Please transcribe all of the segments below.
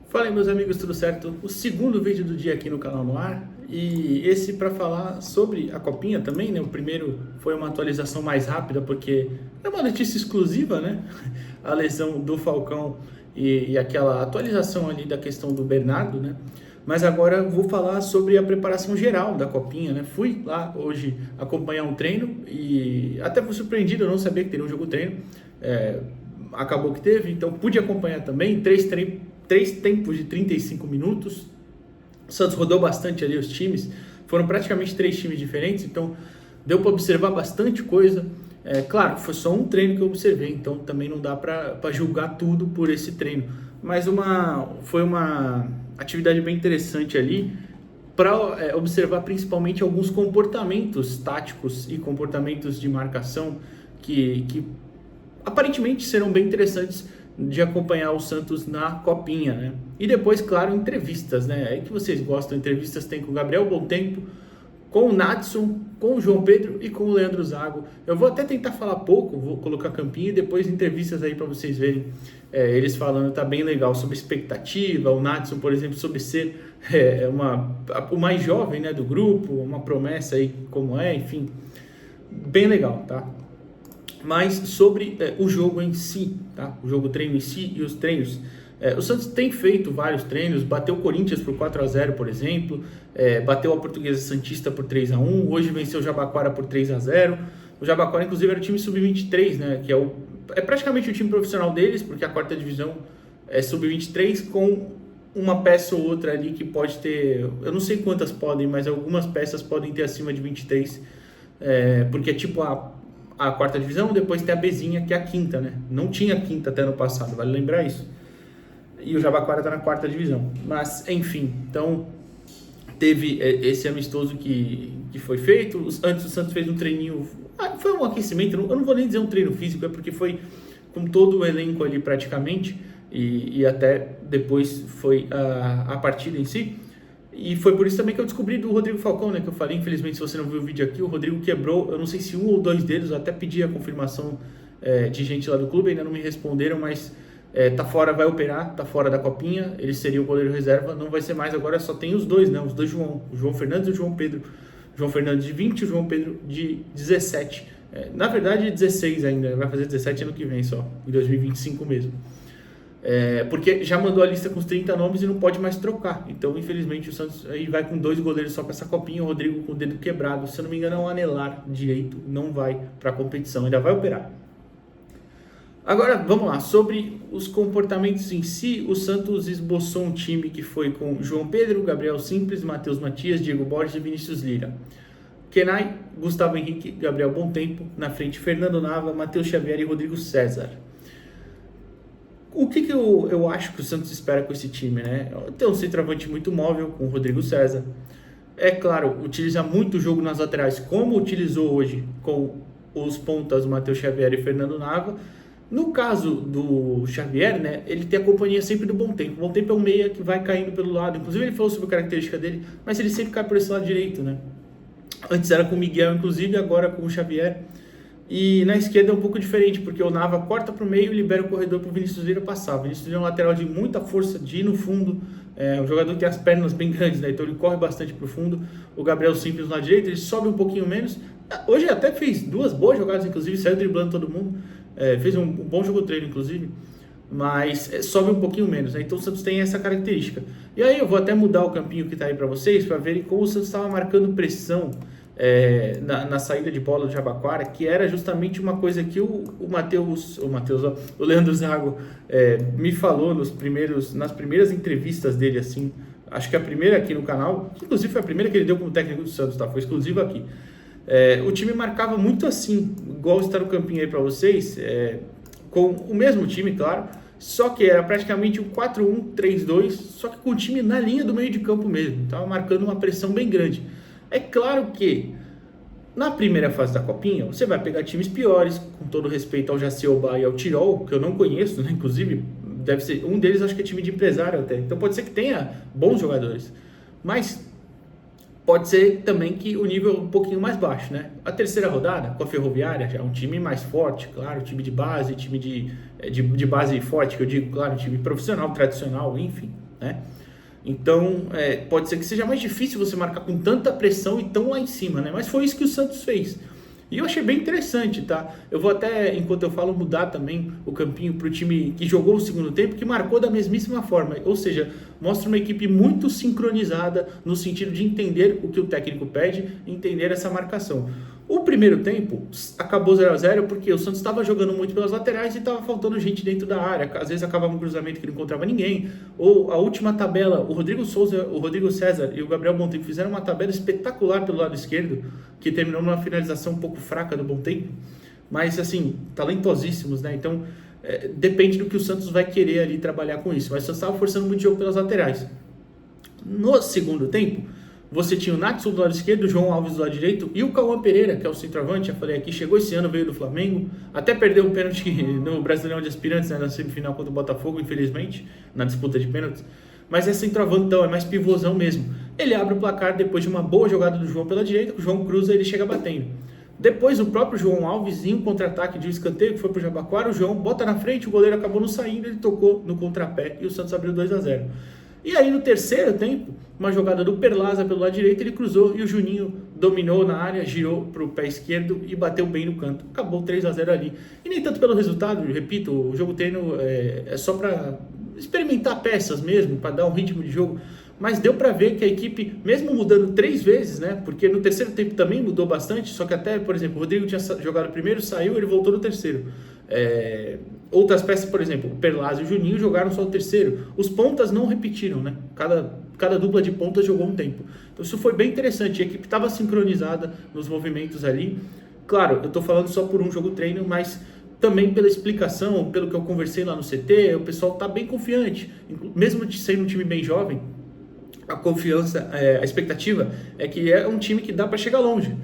Fala aí, meus amigos, tudo certo? O segundo vídeo do dia aqui no canal no ar, e esse para falar sobre a Copinha também, né? O primeiro foi uma atualização mais rápida porque é uma notícia exclusiva, né? A lesão do Falcão e aquela atualização ali da questão do Bernardo, né? Mas agora vou falar sobre a preparação geral da Copinha, né? Fui lá hoje acompanhar um treino e até fui surpreendido, eu não sabia que teria um jogo treino. Acabou que teve, então pude acompanhar também, três tempos de 35 minutos. O Santos rodou bastante ali os times, foram praticamente 3 times diferentes, então deu para observar bastante coisa. Claro, foi só um treino que eu observei, então também não dá para julgar tudo por esse treino, mas foi uma atividade bem interessante ali para observar principalmente alguns comportamentos táticos e comportamentos de marcação que aparentemente serão bem interessantes de acompanhar o Santos na Copinha, né? E depois, claro, entrevistas, né? Aí que vocês gostam, entrevistas tem com o Gabriel Bontempo, com o Nadson, com o João Pedro e com o Leandro Zago. Eu vou até tentar falar pouco, vou colocar campinho e depois entrevistas aí para vocês verem eles falando, tá bem legal, sobre expectativa, o Nadson, por exemplo, sobre ser o mais jovem, né, do grupo, uma promessa aí como enfim, bem legal, tá? Mas sobre o jogo em si, tá? O jogo treino em si e os treinos. O Santos tem feito vários treinos, bateu o Corinthians por 4-0, por exemplo, bateu a Portuguesa Santista por 3-1, hoje venceu o Jabaquara por 3-0. O Jabaquara, inclusive, era o time sub-23, né? Que é praticamente o time profissional deles, porque a quarta divisão é sub-23, com uma peça ou outra ali que pode ter, eu não sei quantas podem, mas algumas peças podem ter acima de 23, porque é tipo a quarta divisão, depois tem a Bzinha, que é a quinta, né? Não tinha quinta até no passado, vale lembrar isso. E o Jabaquara está na quarta divisão. Mas, enfim, então teve esse amistoso que foi feito. Antes o Santos fez um treininho, foi um aquecimento, eu não vou nem dizer um treino físico, é porque foi com todo o elenco ali praticamente, e até depois foi a partida em si. E foi por isso também que eu descobri do Rodrigo Falcão, né? Que eu falei, infelizmente, se você não viu o vídeo aqui, o Rodrigo quebrou, eu não sei se um ou dois dedos, eu até pedi a confirmação de gente lá do clube, ainda não me responderam, mas tá fora, vai operar, tá fora da Copinha, ele seria o goleiro reserva, não vai ser mais agora, só tem os dois, né? Os dois o João Fernandes e o João Pedro. O João Fernandes de 20 e o João Pedro de 17. Na verdade, 16 ainda, vai fazer 17 ano que vem só, em 2025 mesmo. Porque já mandou a lista com os 30 nomes e não pode mais trocar. Então, infelizmente, o Santos aí vai com 2 goleiros só para essa Copinha. O Rodrigo com o dedo quebrado, se eu não me engano é um anelar direito, não vai para a competição, ainda vai operar. Agora, vamos lá, sobre os comportamentos em si, o Santos esboçou um time que foi com João Pedro, Gabriel Simples, Matheus Matias, Diego Borges e Vinícius Lira. Kenai, Gustavo Henrique, Gabriel Bontempo, na frente Fernando Nava, Matheus Xavier e Rodrigo César. O que eu acho que o Santos espera com esse time, né? Tem um centroavante muito móvel com o Rodrigo César. É claro, utiliza muito o jogo nas laterais, como utilizou hoje com os pontas Matheus Xavier e Fernando Nava. No caso do Xavier, né, ele tem a companhia sempre do Bontempo. O Bontempo é um meia que vai caindo pelo lado. Inclusive ele falou sobre a característica dele, mas ele sempre cai por esse lado direito, né? Antes era com o Miguel, inclusive, agora com o Xavier. E na esquerda é um pouco diferente, porque o Nava corta para o meio e libera o corredor para o Vinícius Lira passar. O Vinícius Lira é um lateral de muita força, de ir no fundo. Um jogador que tem as pernas bem grandes, né? Então ele corre bastante para o fundo. O Gabriel Simples na direita, ele sobe um pouquinho menos. Hoje até fez 2 boas jogadas, inclusive, saiu driblando todo mundo. Fez um bom jogo treino, inclusive. Mas sobe um pouquinho menos, né? Então o Santos tem essa característica. E aí eu vou até mudar o campinho que está aí para vocês, para verem como o Santos estava marcando pressão na saída de bola do Jabaquara, que era justamente uma coisa que o Leandro Zago me falou nas primeiras entrevistas dele, assim, acho que a primeira aqui no canal, que inclusive foi a primeira que ele deu como técnico do Santos, tá? Foi exclusiva aqui. O time marcava muito assim, igual está no campinho aí para vocês, com o mesmo time, claro, só que era praticamente um 4-1-3-2, só que com o time na linha do meio de campo mesmo, estava marcando uma pressão bem grande. É claro que na primeira fase da Copinha você vai pegar times piores, com todo respeito ao Jaciobá e ao Tirol, que eu não conheço, né? Inclusive deve ser um deles, acho que é time de empresário até, então pode ser que tenha bons jogadores, mas pode ser também que o nível é um pouquinho mais baixo, né? A terceira rodada, com a Ferroviária, já é um time mais forte, claro, time de base forte, que eu digo, claro, time profissional, tradicional, enfim. né? Então, pode ser que seja mais difícil você marcar com tanta pressão e tão lá em cima, né? Mas foi isso que o Santos fez. E eu achei bem interessante, tá? Eu vou até, enquanto eu falo, mudar também o campinho para o time que jogou o segundo tempo, que marcou da mesmíssima forma. Ou seja, mostra uma equipe muito sincronizada no sentido de entender o que o técnico pede e entender essa marcação. O primeiro tempo acabou 0 a 0 porque o Santos estava jogando muito pelas laterais e estava faltando gente dentro da área. Às vezes acabava um cruzamento que não encontrava ninguém. Ou a última tabela, o Rodrigo Souza, o Rodrigo César e o Gabriel Montempo fizeram uma tabela espetacular pelo lado esquerdo, que terminou numa finalização um pouco fraca do Montempo. Mas, assim, talentosíssimos, né? Então, depende do que o Santos vai querer ali trabalhar com isso. Mas o Santos estava forçando muito jogo pelas laterais. No segundo tempo, você tinha o Natson do lado esquerdo, o João Alves do lado direito e o Cauã Pereira, que é o centroavante, já falei aqui, chegou esse ano, veio do Flamengo, até perdeu o pênalti no Brasileirão de Aspirantes, né, na semifinal contra o Botafogo, infelizmente, na disputa de pênaltis. Mas é centroavantão, é mais pivôzão mesmo. Ele abre o placar depois de uma boa jogada do João pela direita, o João cruza e ele chega batendo. Depois o próprio João Alves, em um contra-ataque de um escanteio que foi pro Jabaquara, o João bota na frente, o goleiro acabou não saindo, ele tocou no contrapé e o Santos abriu 2 a 0. E aí no terceiro tempo, uma jogada do Perlaza pelo lado direito, ele cruzou e o Juninho dominou na área, girou para o pé esquerdo e bateu bem no canto. Acabou 3 a 0 ali. E nem tanto pelo resultado, repito, o jogo treino é só para experimentar peças mesmo, para dar um ritmo de jogo. Mas deu para ver que a equipe, mesmo mudando 3 vezes, né? Porque no terceiro tempo também mudou bastante, só que até, por exemplo, o Rodrigo tinha jogado primeiro, saiu, ele voltou no terceiro. Outras peças, por exemplo, o Perlaz e o Juninho jogaram só o terceiro. Os pontas não repetiram, né? Cada dupla de pontas jogou um tempo. Então isso foi bem interessante. A equipe estava sincronizada nos movimentos ali. Claro, eu estou falando só por um jogo treino, mas também pela explicação, pelo que eu conversei lá no CT, o pessoal está bem confiante. Mesmo sendo um time bem jovem, a confiança, a expectativa é que é um time que dá para chegar longe.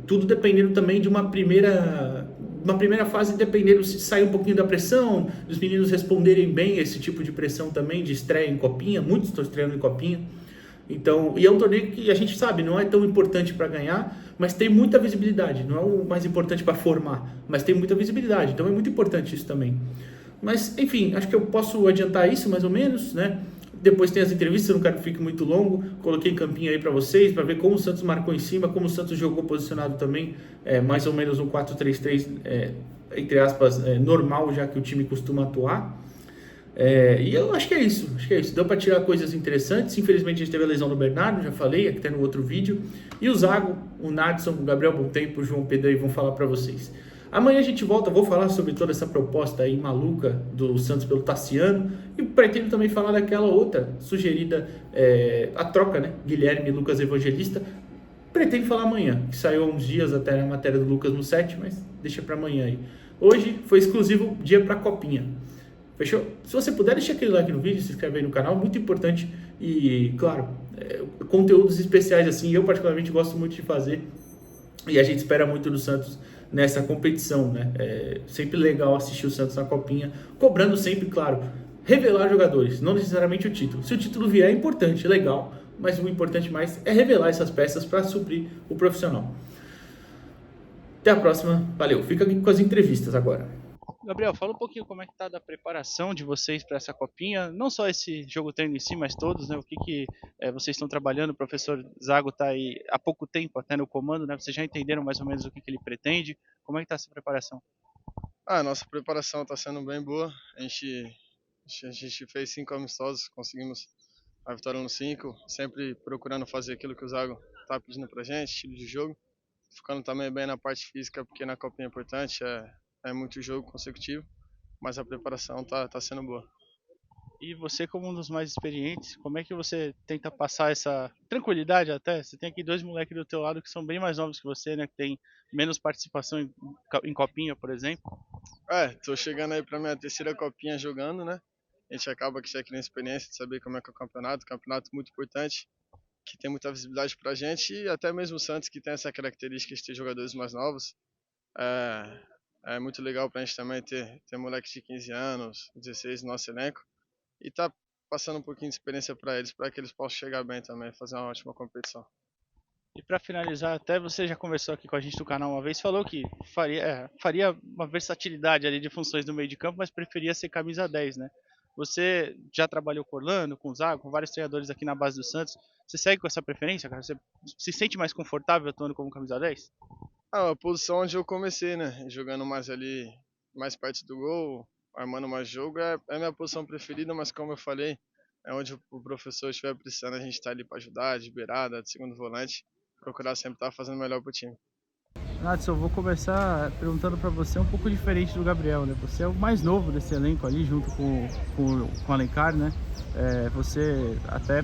Tudo dependendo também de uma primeira fase, dependendo se sair um pouquinho da pressão, dos meninos responderem bem a esse tipo de pressão também, de estreia em copinha, muitos estão estreando em copinha. Então, e é um torneio que a gente sabe, não é tão importante para ganhar, mas tem muita visibilidade. Não é o mais importante para formar, mas tem muita visibilidade. Então é muito importante isso também. Mas, enfim, acho que eu posso adiantar isso mais ou menos, né? Depois tem as entrevistas, eu não quero que fique muito longo. Coloquei em campinho aí para vocês, para ver como o Santos marcou em cima, como o Santos jogou posicionado também, mais ou menos um 4-3-3, entre aspas, normal, já que o time costuma atuar. E eu acho que é isso, Deu para tirar coisas interessantes. Infelizmente a gente teve a lesão do Bernardo, já falei, aqui tá no outro vídeo. E o Zago, o Nadson, o Gabriel Montempo, o João Pedro aí vão falar para vocês. Amanhã a gente volta, vou falar sobre toda essa proposta aí maluca do Santos pelo Tassiano e pretendo também falar daquela outra sugerida, a troca, né? Guilherme e Lucas Evangelista. Pretendo falar amanhã, que saiu há uns dias até a matéria do Lucas no 7, mas deixa para amanhã aí. Hoje foi exclusivo dia para Copinha. Fechou? Se você puder, deixa aquele like no vídeo, se inscreve aí no canal, muito importante. E, claro, conteúdos especiais assim, eu particularmente gosto muito de fazer. E a gente espera muito do Santos nessa competição, né? É sempre legal assistir o Santos na Copinha, cobrando sempre, claro, revelar jogadores, não necessariamente o título. Se o título vier é importante, é legal, mas o importante mais é revelar essas peças para suprir o profissional. Até a próxima, valeu. Fica aqui com as entrevistas agora. Gabriel, fala um pouquinho como é que tá da preparação de vocês para essa copinha, não só esse jogo treino em si, mas todos, né? O que vocês estão trabalhando? O professor Zago está aí há pouco tempo até no comando, né? Vocês já entenderam mais ou menos o que ele pretende? Como é que tá essa preparação? A nossa preparação está sendo bem boa. A gente fez 5 amistosos, conseguimos a vitória nos 5, sempre procurando fazer aquilo que o Zago está pedindo para gente, estilo de jogo. Ficando também bem na parte física, porque na Copinha é importante, é muito jogo consecutivo, mas a preparação tá sendo boa. E você, como um dos mais experientes, como é que você tenta passar essa tranquilidade até? Você tem aqui dois moleques do teu lado que são bem mais novos que você, né? Que tem menos participação em copinha, por exemplo. Tô chegando aí para minha terceira Copinha jogando, né? A gente acaba que já tem experiência de saber como é que é o campeonato muito importante, que tem muita visibilidade pra gente, e até mesmo o Santos, que tem essa característica de ter jogadores mais novos. É muito legal pra gente também ter moleques de 15 anos, 16 no nosso elenco, e tá passando um pouquinho de experiência para que eles possam chegar bem também, fazer uma ótima competição. E para finalizar, até você já conversou aqui com a gente do canal uma vez, falou que faria uma versatilidade ali de funções no meio de campo, mas preferia ser camisa 10, né? Você já trabalhou com Orlando, com o Zago, com vários treinadores aqui na base do Santos. Você segue com essa preferência, cara? Você se sente mais confortável atuando como camisa 10? A posição onde eu comecei, né? Jogando mais ali, mais perto do gol, armando mais jogo, é a minha posição preferida, mas como eu falei, é onde o professor estiver precisando, a gente está ali para ajudar, de beirada, de segundo volante, procurar sempre estar fazendo o melhor para o time. Nadson, eu vou começar perguntando para você um pouco diferente do Gabriel, né? Você é o mais novo desse elenco ali, junto com o Alencar, né? Você até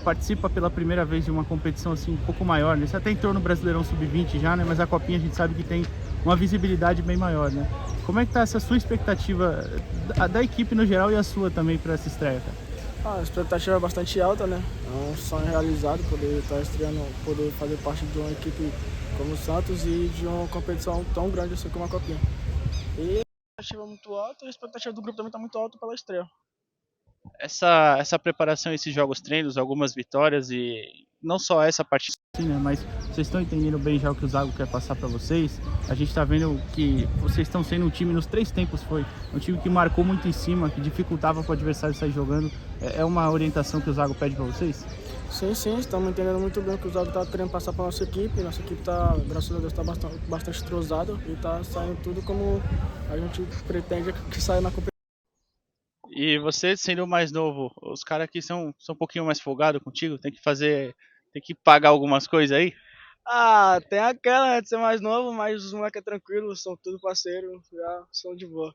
participa pela primeira vez de uma competição assim um pouco maior, né? Você até entrou no Brasileirão Sub-20 já, né? Mas a Copinha a gente sabe que tem uma visibilidade bem maior, né? Como é que tá essa sua expectativa da equipe no geral e a sua também para essa estreia, cara? A expectativa é bastante alta, né? É um sonho realizado poder estar estreando, poder fazer parte de uma equipe como o Santos e de uma competição tão grande assim como a Copinha. E a expectativa é muito alta e a expectativa do grupo também está muito alta pela estreia. Essa preparação, esses jogos treinos, algumas vitórias e não só essa partida, sim, né, mas vocês estão entendendo bem já o que o Zago quer passar para vocês. A gente está vendo que vocês estão sendo um time nos 3 tempos, foi um time que marcou muito em cima, que dificultava para o adversário sair jogando. É uma orientação que o Zago pede para vocês? Sim, estamos entendendo muito bem o que o Zago está querendo passar para a nossa equipe. Nossa equipe está, graças a Deus, está bastante entrosada e está saindo tudo como a gente pretende que saia na competição. E você sendo o mais novo, os caras aqui são um pouquinho mais folgados contigo, tem que pagar algumas coisas aí? Ah, tem aquela, né, de ser mais novo, mas os moleques é tranquilo, são tudo parceiro, já são de boa.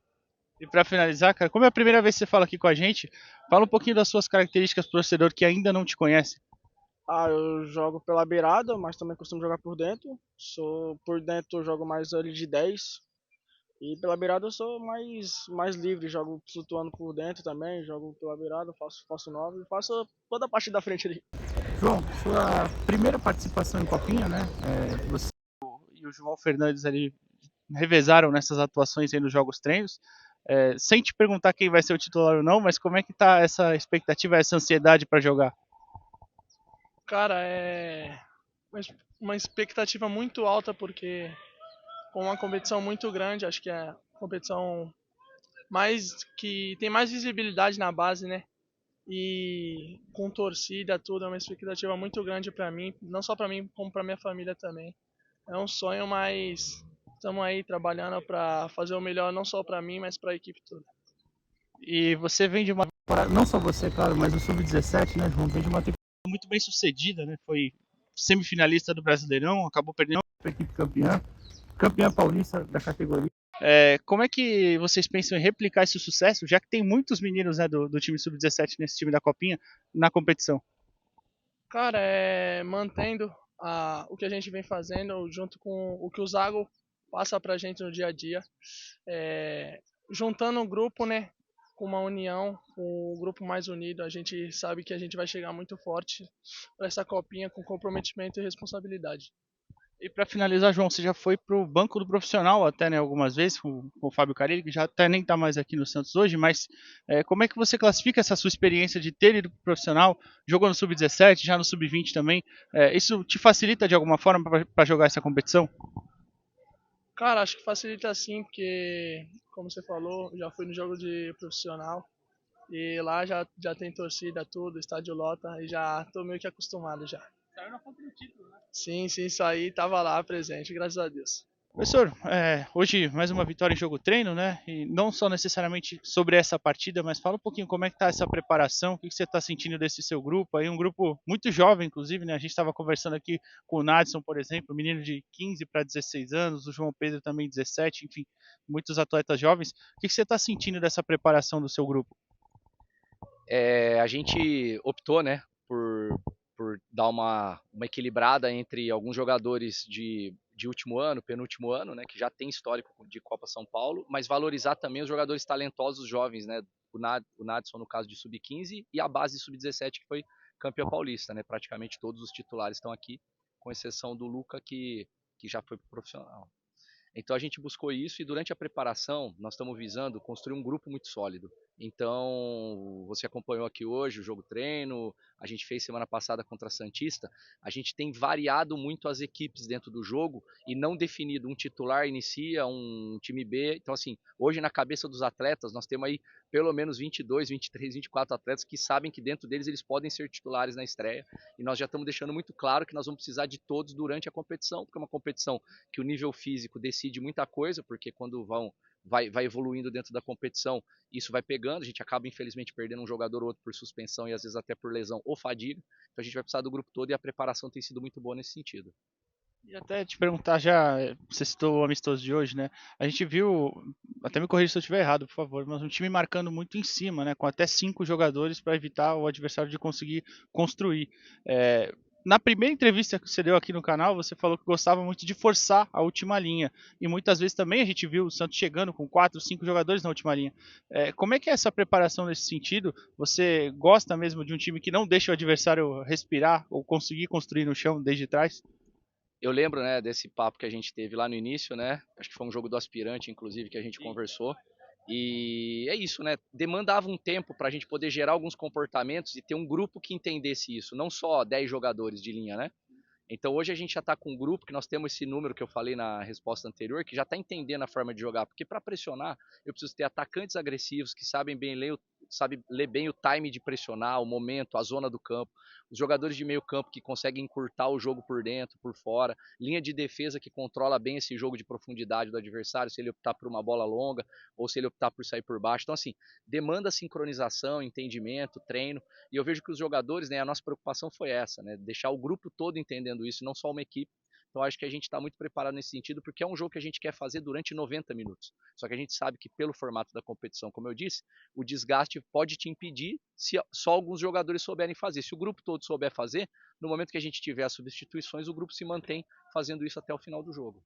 E para finalizar, cara, como é a primeira vez que você fala aqui com a gente, fala um pouquinho das suas características pro torcedor que ainda não te conhece. Ah, eu jogo pela beirada, mas também costumo jogar por dentro. Sou por dentro, eu jogo mais ali de 10. E pela beirada eu sou mais livre, jogo flutuando por dentro também, jogo pela beirada, faço 9, faço toda a parte da frente ali. João, sua primeira participação em Copinha, né? Você e o João Fernandes ali revezaram nessas atuações aí nos jogos treinos. Sem te perguntar quem vai ser o titular ou não, mas como é que tá essa expectativa, essa ansiedade para jogar? Cara, é uma expectativa muito alta porque com uma competição muito grande, acho que é a competição mais que tem mais visibilidade na base, né? E com torcida, tudo, é uma expectativa muito grande para mim, não só para mim, como para minha família também. É um sonho, mas estamos aí trabalhando para fazer o melhor não só para mim, mas para a equipe toda. E você vem de uma não só você, claro, mas o Sub-17, né, João, vem de uma temporada muito bem sucedida, né? Foi semifinalista do Brasileirão, acabou perdendo para a equipe campeã paulista da categoria. Como é que vocês pensam em replicar esse sucesso, já que tem muitos meninos, né, do time Sub-17 nesse time da Copinha na competição? Cara, é mantendo o que a gente vem fazendo junto com o que o Zago passa pra gente no dia a dia, juntando o grupo, né, com uma união, com o grupo mais unido, a gente sabe que a gente vai chegar muito forte para essa copinha com comprometimento e responsabilidade. E para finalizar, João, você já foi pro banco do profissional até, né, algumas vezes com o Fábio Carilli, que já até nem está mais aqui no Santos hoje, mas como é que você classifica essa sua experiência de ter ido pro profissional, jogou no Sub-17, já no Sub-20 também? Isso te facilita de alguma forma para jogar essa competição? Cara, acho que facilita sim, porque, como você falou, já fui no jogo de profissional e lá já tem torcida, tudo, estádio lota e já tô meio que acostumado já. Saiu na foto do título, né? Sim, isso aí tava lá presente, graças a Deus. Professor, hoje mais uma vitória em jogo treino, né? E não só necessariamente sobre essa partida, mas fala um pouquinho como é que tá essa preparação, o que você está sentindo desse seu grupo aí, um grupo muito jovem, inclusive, né? A gente estava conversando aqui com o Nadson, por exemplo, menino de 15 para 16 anos, o João Pedro também 17, enfim, muitos atletas jovens. O que você está sentindo dessa preparação do seu grupo? A gente optou, né, por dar uma equilibrada entre alguns jogadores de último ano, penúltimo ano, né, que já tem histórico de Copa São Paulo, mas valorizar também os jogadores talentosos jovens, né, o Nadson no caso de sub-15 e a base sub-17 que foi campeão paulista, né, praticamente todos os titulares estão aqui, com exceção do Luca que já foi pro profissional. Então a gente buscou isso e durante a preparação nós estamos visando construir um grupo muito sólido. Então você acompanhou aqui hoje o jogo treino, a gente fez semana passada contra a Santista, a gente tem variado muito as equipes dentro do jogo e não definido um titular inicia, um time B. Então assim, hoje na cabeça dos atletas nós temos aí pelo menos 22, 23, 24 atletas que sabem que dentro deles eles podem ser titulares na estreia e nós já estamos deixando muito claro que nós vamos precisar de todos durante a competição, porque é uma competição que o nível físico decide muita coisa, porque quando vai evoluindo dentro da competição, isso vai pegando, a gente acaba infelizmente perdendo um jogador ou outro por suspensão e às vezes até por lesão ou fadiga, então a gente vai precisar do grupo todo e a preparação tem sido muito boa nesse sentido. E até te perguntar já, você citou o amistoso de hoje, né? A gente viu, até me corrija se eu estiver errado, por favor, mas um time marcando muito em cima, né? Com até 5 jogadores para evitar o adversário de conseguir construir. Na primeira entrevista que você deu aqui no canal, você falou que gostava muito de forçar a última linha. E muitas vezes também a gente viu o Santos chegando com 4, 5 jogadores na última linha. Como é que é essa preparação nesse sentido? Você gosta mesmo de um time que não deixa o adversário respirar ou conseguir construir no chão desde trás? Eu lembro, né, desse papo que a gente teve lá no início, né? Acho que foi um jogo do aspirante, inclusive, que a gente conversou. E é isso, né? Demandava um tempo para a gente poder gerar alguns comportamentos e ter um grupo que entendesse isso, não só 10 jogadores de linha, né? Então hoje a gente já está com um grupo que nós temos esse número que eu falei na resposta anterior, que já está entendendo a forma de jogar, porque para pressionar eu preciso ter atacantes agressivos que sabem bem ler bem o time de pressionar, o momento, a zona do campo, os jogadores de meio campo que conseguem encurtar o jogo por dentro, por fora, linha de defesa que controla bem esse jogo de profundidade do adversário, se ele optar por uma bola longa ou se ele optar por sair por baixo. Então assim, demanda sincronização, entendimento, treino, e eu vejo que os jogadores, né, a nossa preocupação foi essa, né, deixar o grupo todo entendendo isso, não só uma equipe. Então acho que a gente está muito preparado nesse sentido, porque é um jogo que a gente quer fazer durante 90 minutos. Só que a gente sabe que pelo formato da competição, como eu disse, o desgaste pode te impedir se só alguns jogadores souberem fazer. Se o grupo todo souber fazer, no momento que a gente tiver as substituições, o grupo se mantém fazendo isso até o final do jogo.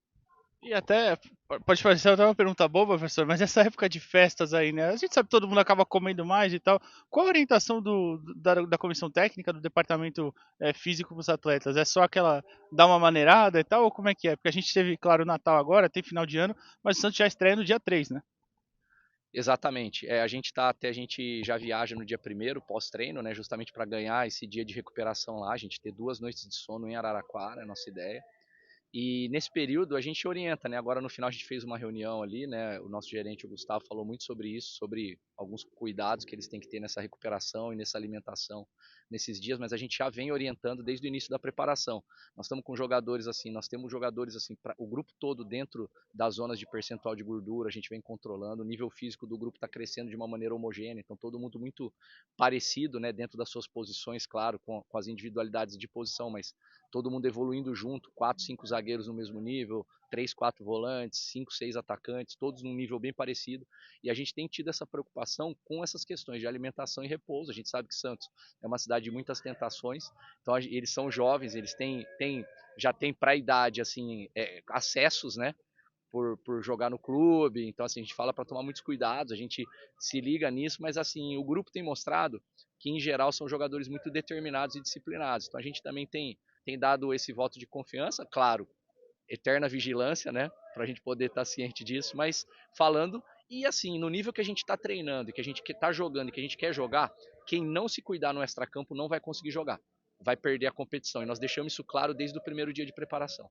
E até, pode parecer até uma pergunta boba, professor, mas essa época de festas aí, né? A gente sabe que todo mundo acaba comendo mais e tal. Qual a orientação da comissão técnica, do departamento físico para os atletas? É só aquela dar uma maneirada e tal, ou como é que é? Porque a gente teve, claro, o Natal agora, tem final de ano, mas o Santos já estreia no dia 3, né? Exatamente. A gente já viaja no dia 1º, pós-treino, né? Justamente para ganhar esse dia de recuperação lá. A gente ter 2 noites de sono em Araraquara, é a nossa ideia. E nesse período a gente orienta, né? Agora no final a gente fez uma reunião ali, né? O nosso gerente, o Gustavo, falou muito sobre isso, sobre alguns cuidados que eles têm que ter nessa recuperação e nessa alimentação nesses dias, mas a gente já vem orientando desde o início da preparação. Nós estamos com jogadores assim, nós temos jogadores assim, o grupo todo dentro das zonas de percentual de gordura, a gente vem controlando, o nível físico do grupo está crescendo de uma maneira homogênea, então todo mundo muito parecido, né? Dentro das suas posições, claro, com as individualidades de posição, mas todo mundo evoluindo junto, 4, 5 zagueiros no mesmo nível, 3, 4 volantes, 5, 6 atacantes, todos num nível bem parecido. E a gente tem tido essa preocupação com essas questões de alimentação e repouso. A gente sabe que Santos é uma cidade de muitas tentações, então eles são jovens, eles já têm para a idade assim, acessos, né? Por jogar no clube, então assim, a gente fala para tomar muitos cuidados, a gente se liga nisso, mas assim, o grupo tem mostrado que em geral são jogadores muito determinados e disciplinados, então a gente também tem dado esse voto de confiança, claro, eterna vigilância, né, para a gente poder estar ciente disso, mas falando, e assim, no nível que a gente está treinando, que a gente está jogando, que a gente quer jogar, quem não se cuidar no extracampo não vai conseguir jogar, vai perder a competição, e nós deixamos isso claro desde o primeiro dia de preparação.